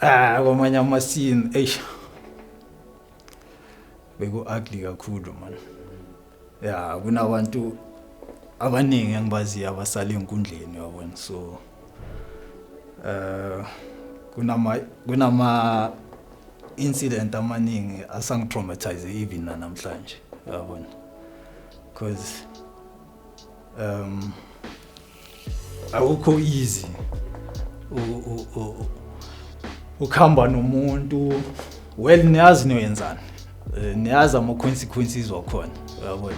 kwamanye ama-scene eish beku-ugly kakhulu man. Ya kunabantu abaningi engibaziyo abasala enkundleni yabona, so kunama incident amaningi asangitraumatize even namhlanje yabona, because awukho easy ukhamba nomuntu well niyazi niwenzani, niyazi ama consequences wakhona yabona,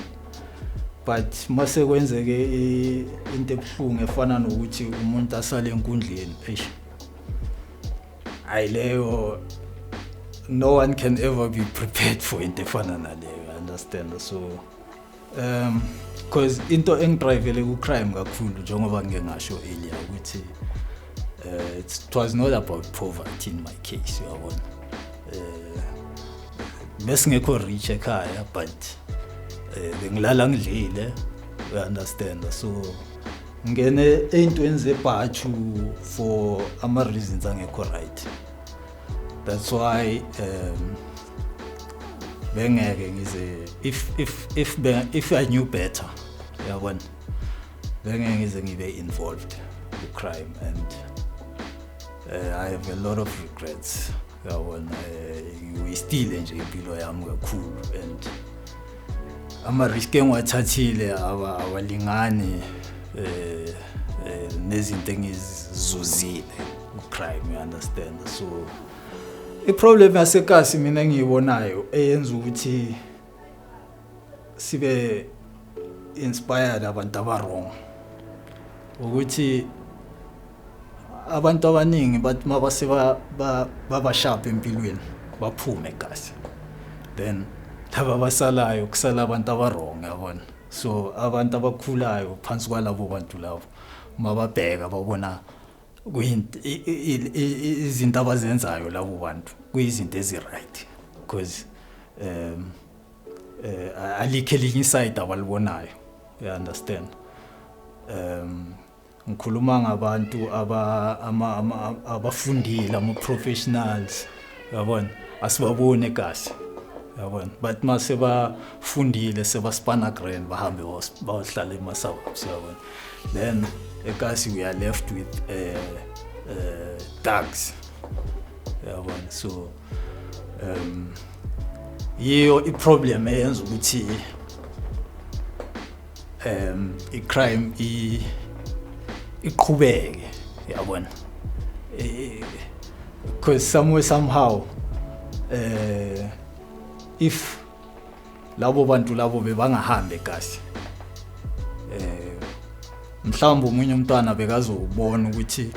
but mase kwenzeke into ebuhlungu efana nokuthi umuntu asale enkundleni eish ayileyo, no one can ever be prepared for into efana naleyo, understand. So because into engidrivele ku crime kakhulu njengoba ngeke ngasho earlier ukuthi it was not about poverty in my case yabona, besingekho rich ekhaya but bengilala ngidlile, you understand. So ngene eyintweni zebhachu for ama reasons angekho right, that's why bengeke ngize if I knew better yabona, bengeke ngize ngibe involved with crime, and I have a lot of regrets yabona. Ngiyistile nje impilo yami kakhulu, and ama risk engiwathathile awalingani nezinto engizuzile ku crime, you understand. So i-problem yasekasi mina engiyibonayo eyenza ukuthi sibe inspired abantu abarong ukuthi abantu abaningi bathi mabase babasharp empilweni baphume kasi, then laba basalayo kusala abantu abarong yabona. So abantu abakhulayo phansi kwalabo bantu labo mababheka babona izinto abazenzayo labo bantu kuyizinto ezi-right, because alikho elinye iside abalibonayo, you understand. Ngikhuluma ngabantu abafundile, ama-professionals yabona, asibabone kasi yabona, but mase bafundile sebaspana grand bahambe bayohlala ema-suburbs yabona, then ekasi we are left with thugs yabona. So yiyo i-problem eyenza ukuthi i-crime iqhubeke yabona, because somehow if labo bantu labo bebangahambe kasi, mhlawumbe umunye umntwana bekazobona ukuthi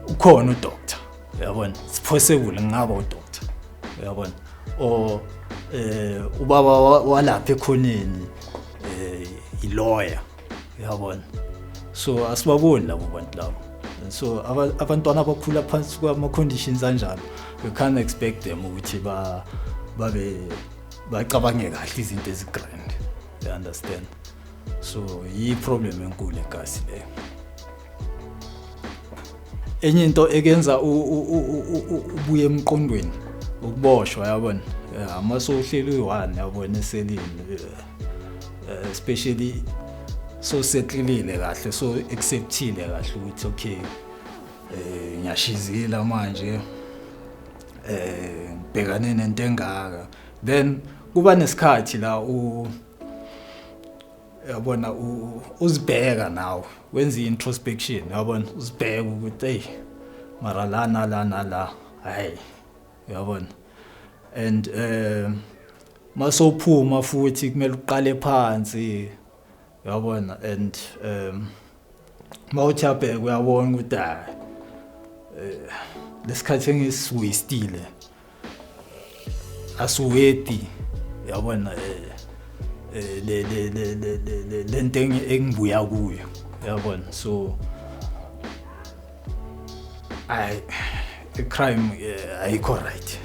ukhona udoctor yabona, it's possible ngaba udoctor yabona, or ubaba walapha ekhoneni i-lawyer yabona. So asibaboni labo bantu labo, so abantwana abakhula phansi kwama conditions kanjalo, you can't expect them ukuthi babe bacabange kahle izinto ezigrand, you understand. So yi-problem enkulu ekasi leyo. Enye into ekenza ubuye emqondweni ukuboshwa yabona, mase uhleli uyi-one yabona eselini, especially so settlile kahle, so acceptile kahle ukuthi okay ngiyashizila manje bhekane nento engaka, then kuba nesikhathi la yabona uzibheka nawe, wenza introspection yabona, uzibheka ukuthi hey mara la hayi yabona, and masophuma futhi kumele uqale phansi yabona, and mawuthi abheka uyabona ukuthi lesikhathi engiswastile asuwedi yabona, le nto engibuya kuyo yabona. So i crime ayikho right